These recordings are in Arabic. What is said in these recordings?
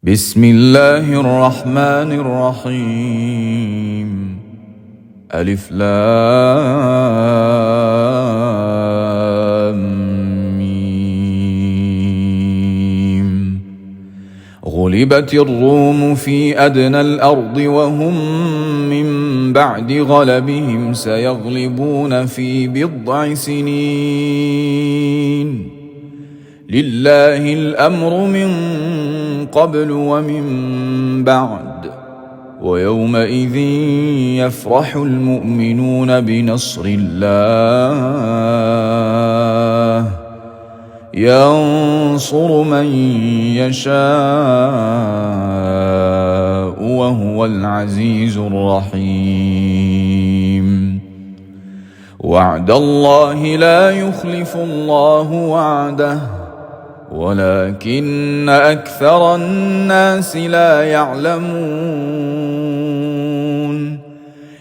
بسم الله الرحمن الرحيم. ألف لام ميم. غلبت الروم في أدنى الأرض وهم من بعد غلبهم سيغلبون في بضع سنين. لله الأمر من قبل ومن بعد، ويومئذ يفرح المؤمنون بنصر الله ينصر من يشاء وهو العزيز الرحيم. وعد الله لا يخلف الله وعده ولكن أكثر الناس لا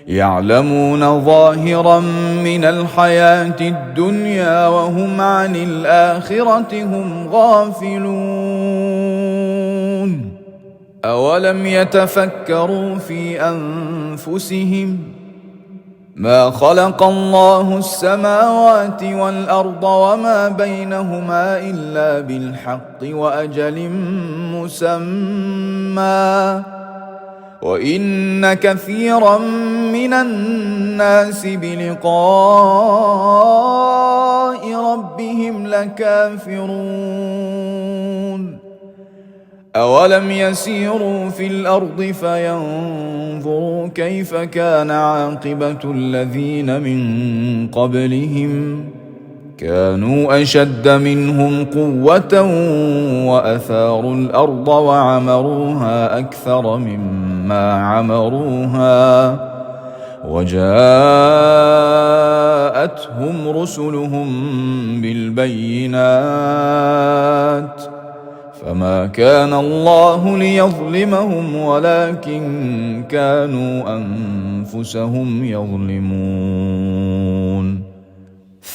يعلمون ظاهرا من الحياة الدنيا وهم عن الآخرة هم غافلون. أولم يتفكروا في أنفسهم ما خلق الله السماوات والأرض وما بينهما إلا بالحق وأجل مسمى وإن كثيرا من الناس بلقاء ربهم لكافرون. أولم يسيروا في الأرض فينظروا كيف كان عاقبة الذين من قبلهم كانوا أشد منهم قوة وأثاروا الأرض وعمروها أكثر مما عمروها وجاءتهم رسلهم بالبينات فما كان الله ليظلمهم ولكن كانوا أنفسهم يظلمون.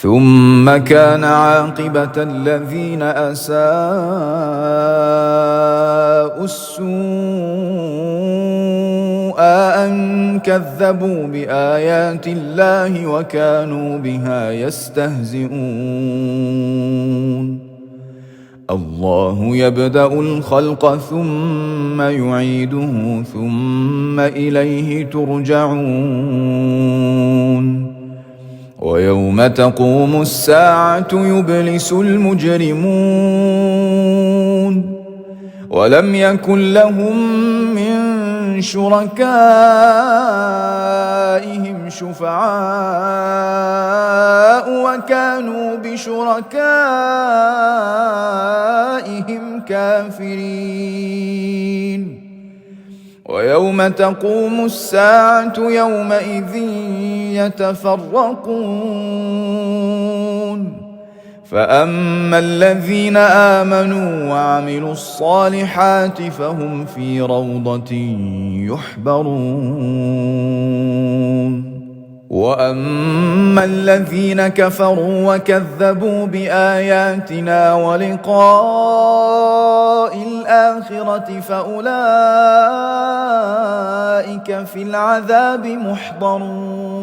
ثم كان عاقبة الذين أساءوا السوء أن كذبوا بآيات الله وكانوا بها يستهزئون. الله يبدأ الخلق ثم يعيده ثم إليه ترجعون. ويوم تقوم الساعة يبلس المجرمون ولم يكن لهم من شركائهم شفعاء وكانوا بشركائهم كافرين. ويوم تقوم الساعة يومئذ يتفرقون فأما الذين آمنوا وعملوا الصالحات فهم في روضة يحبرون. وأما الذين كفروا وكذبوا بآياتنا ولقاء الآخرة فأولئك في العذاب محضرون.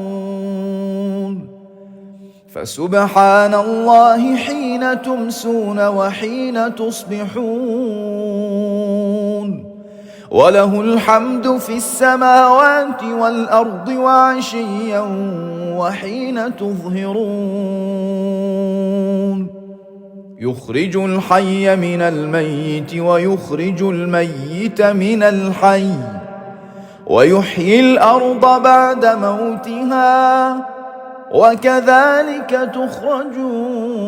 فسبحان الله حين تمسون وحين تصبحون وله الحمد في السماوات والأرض وعشيا وحين تظهرون. يخرج الحي من الميت ويخرج الميت من الحي ويحيي الأرض بعد موتها وكذلك تخرجون.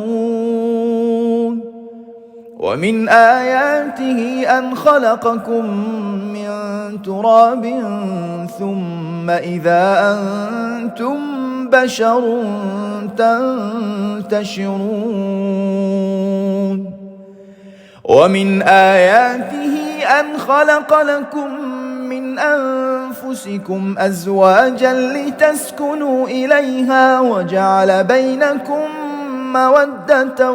ومن آياته أن خلقكم من تراب ثم إذا أنتم بشر تنتشرون. ومن آياته أن خلق لكم من أنفسكم أزواجا لتسكنوا إليها وجعل بينكم مودة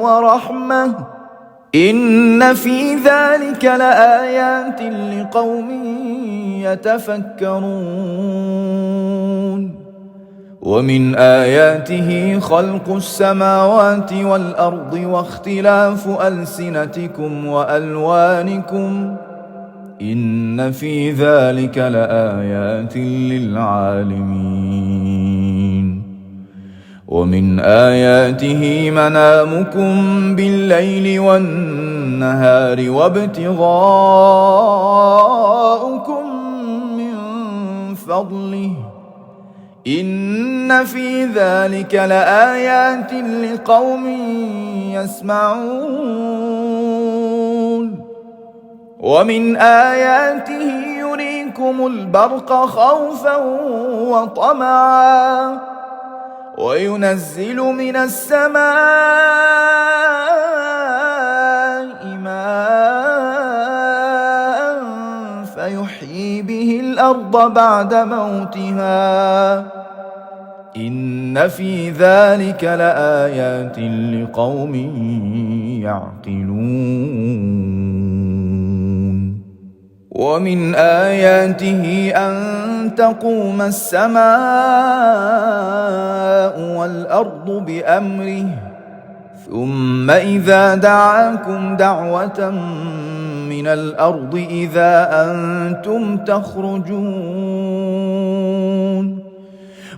ورحمة إن في ذلك لآيات لقوم يتفكرون ومن آياته خلق السماوات والأرض واختلاف ألسنتكم وألوانكم إن في ذلك لآيات للعالمين ومن آياته منامكم بالليل والنهار وابتغاؤكم من فضله إن في ذلك لآيات لقوم يسمعون ومن آياته يريكم البرق خوفا وطمعا وينزل من السماء ماء فيحيي به الأرض بعد موتها إن في ذلك لآيات لقوم يعقلون ومن آياته أن تقوم السماء والأرض بأمره ثم إذا دعاكم دعوة من الأرض إذا أنتم تخرجون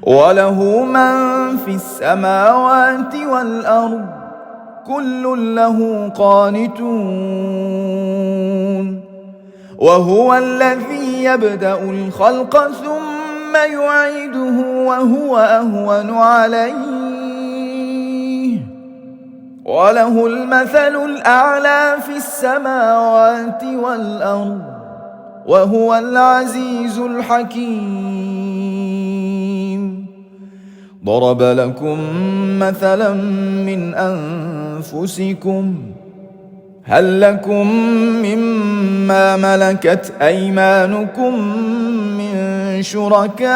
وله من في السماوات والأرض كل له قانتون وهو الذي يبدأ الخلق ثم يعيده وهو أهون عليه وله المثل الأعلى في السماوات والأرض وهو العزيز الحكيم ضرب لكم مثلا من أنفسكم هل لكم مما ملكت أيمانكم من شركاء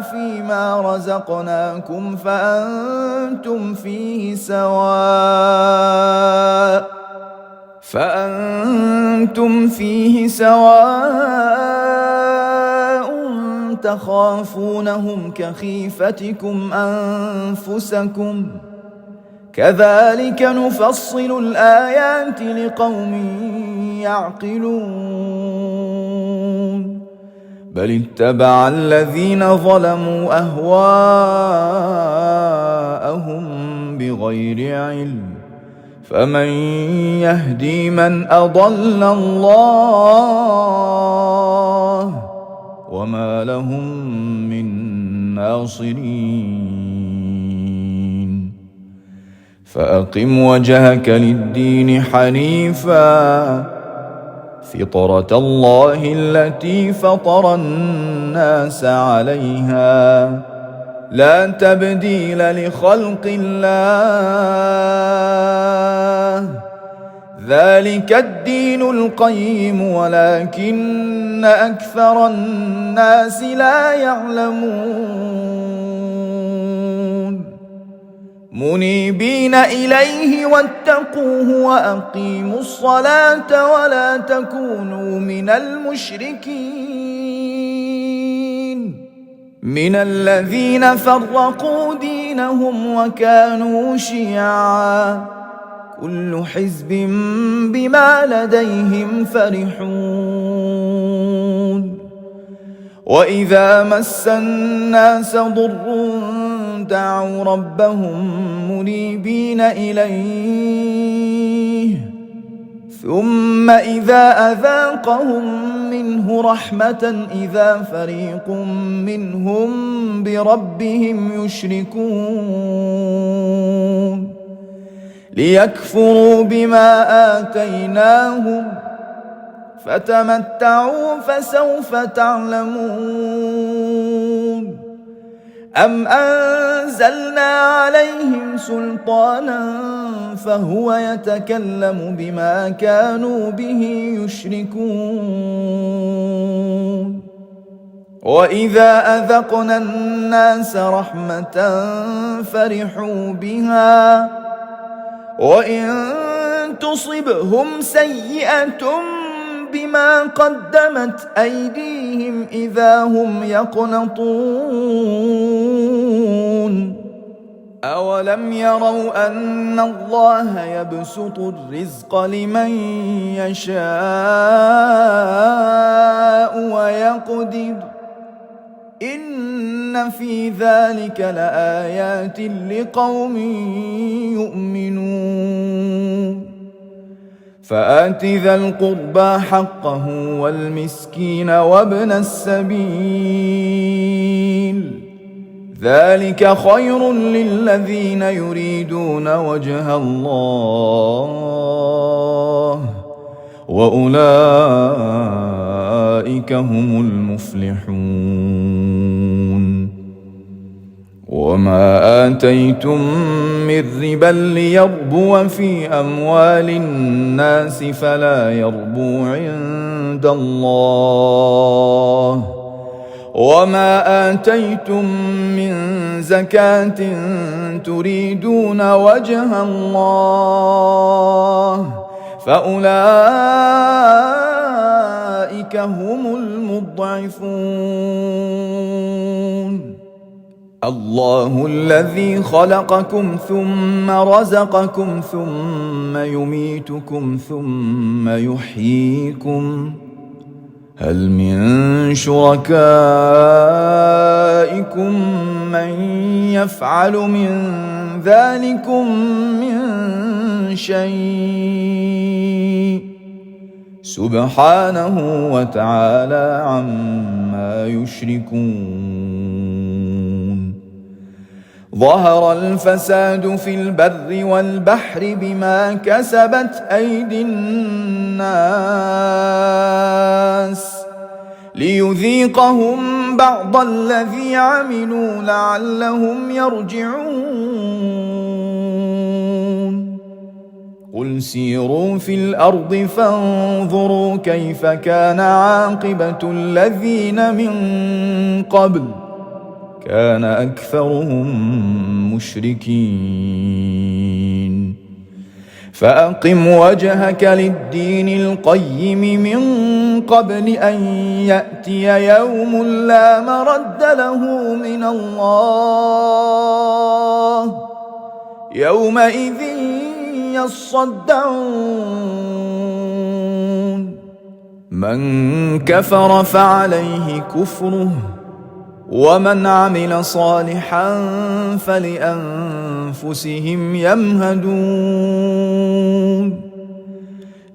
فيما رزقناكم فأنتم فيه سواء تخافونهم كخيفتكم أنفسكم كذلك نفصل الآيات لقوم يعقلون بل اتبع الذين ظلموا أهواءهم بغير علم فمن يهدي من أضل الله وما لهم من ناصرين فأقم وجهك للدين حنيفا فطرة الله التي فطر الناس عليها لا تبديل لخلق الله ذلك الدين القيم ولكن أكثر الناس لا يعلمون منيبين إليه واتقوه وأقيموا الصلاة ولا تكونوا من المشركين من الذين فرقوا دينهم وكانوا شيعا كل حزب بما لديهم فرحون وإذا مس الناس ضر دعوا ربهم منيبين إليه ثم إذا أذاقهم منه رحمة إذا فريق منهم بربهم يشركون ليكفروا بما آتيناهم فتمتعوا فسوف تعلمون أم أنزلنا عليهم سلطانا فهو يتكلم بما كانوا به يشركون وإذا أذقنا الناس رحمة فرحوا بها وإن تصبهم سيئة بما قدمت أيديهم إذا هم يقنطون أولم يروا أن الله يبسط الرزق لمن يشاء ويقدر إن في ذلك لآيات لقوم يؤمنون فآت ذا القربى حقه والمسكين وابن السبيل ذلك خير للذين يريدون وجه الله وأولئك هم المفلحون وما آتيتم من ربا ليربو في أموال الناس فلا يربو عند الله وما آتيتم من زكاة تريدون وجه الله فأولئك هم المضعفون الله الذي خلقكم ثم رزقكم ثم يميتكم ثم يحييكم هل من شركائكم من يفعل من ذلكم من شيء سبحانه وتعالى عما يشركون ظهر الفساد في البر والبحر بما كسبت أيدي الناس ليذيقهم بعض الذي عملوا لعلهم يرجعون قل سيروا في الأرض فانظروا كيف كان عاقبة الذين من قبل كان أكثرهم مشركين فأقم وجهك للدين القيم من قبل أن يأتي يوم لا مرد له من الله يومئذ يصدعون من كفر فعليه كفره ومن عمل صالحا فلأنفسهم يمهدون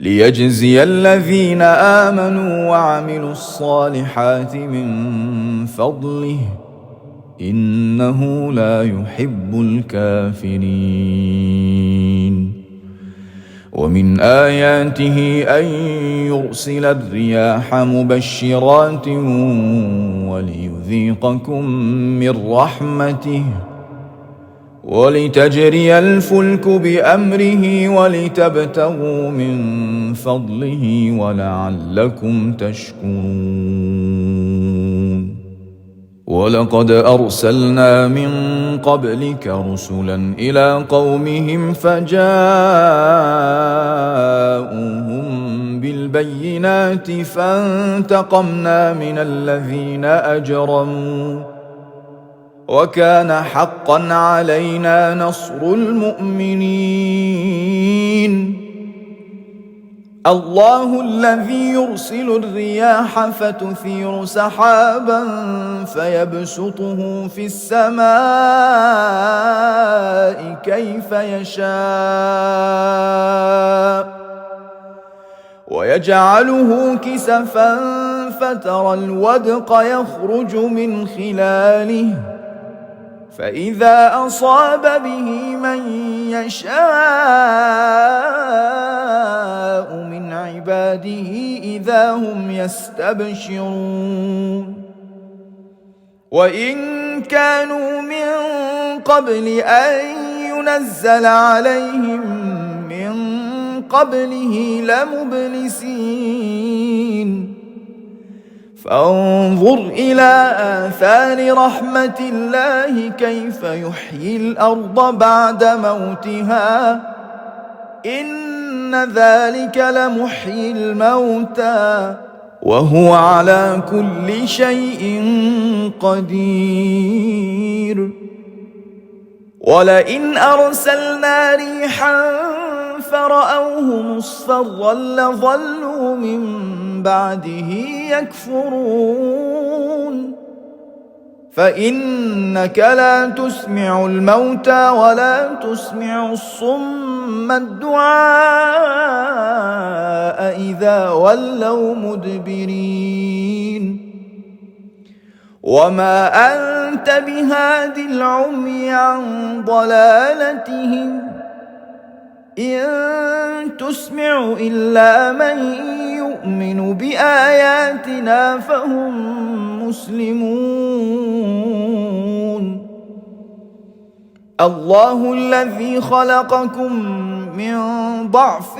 ليجزي الذين آمنوا وعملوا الصالحات من فضله إنه لا يحب الكافرين ومن آياته أن يرسل الرياح مبشرات وليذيقكم من رحمته ولتجري الفلك بأمره ولتبتغوا من فضله ولعلكم تشكرون ولقد أرسلنا من قبلك رسلا إلى قومهم فجاءوهم بالبينات فانتقمنا من الذين أجرموا وكان حقا علينا نصر المؤمنين الله الذي يرسل الرياح فتثير سحابا فيبسطه في السماء كيف يشاء ويجعله كسفا فترى الودق يخرج من خلاله فإذا أصاب به من يشاء من عباده إذا هم يستبشرون وإن كانوا من قبل أن ينزل عليهم من قبله لمبلسين فانظر إلى آثار رحمة الله كيف يحيي الأرض بعد موتها إن ذلك لمحيي الموتى وهو على كل شيء قدير. ولئن أرسلنا ريحا فرأوه مصفرا لظلوا من بعده يكفرون فإنك لا تسمع الموتى ولا تسمع الصم الدعاء إذا ولوا مدبرين وما أنت بهاد العمي عن ضلالتهم إن تسمع إلا من يؤمن بآياتنا فهم مسلمون. الله الذي خلقكم من ضعف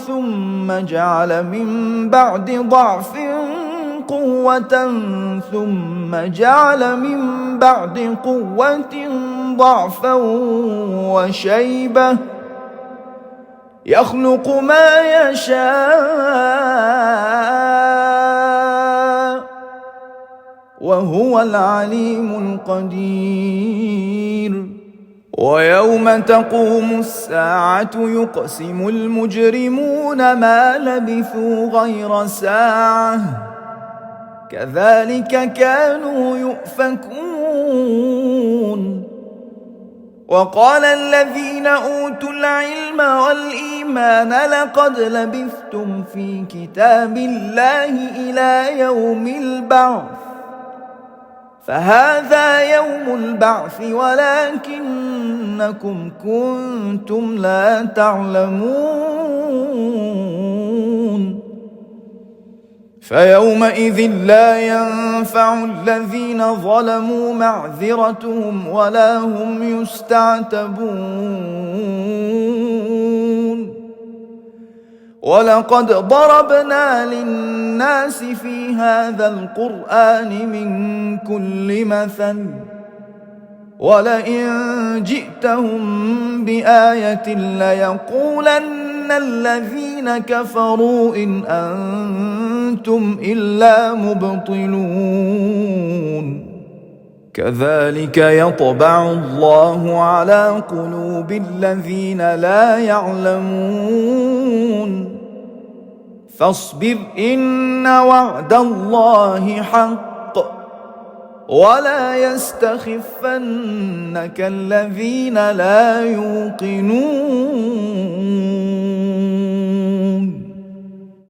ثم جعل من بعد ضعف قوة ثم جعل من بعد قوة ضعفا وشيبة يخلق ما يشاء وهو العليم القدير. ويوم تقوم الساعة يقسم المجرمون ما لبثوا غير ساعة كذلك كانوا يؤفكون. وقال الذين أوتوا العلم والإيمان لقد لبثتم في كتاب الله إلى يوم البعث فهذا يوم البعث ولكنكم كنتم لا تعلمون. فيومئذ لا ينفع الذين ظلموا معذرتهم ولا هم يستعتبون. ولقد ضربنا للناس في هذا القرآن من كل مثل ولئن جئتهم بآية ليقولن الذين كفروا إن أنتم إلا مبطلون. كذلك يطبع الله على قلوب الذين لا يعلمون. فاصبر إن وعد الله حق ولا يستخفنك الذين لا يوقنون.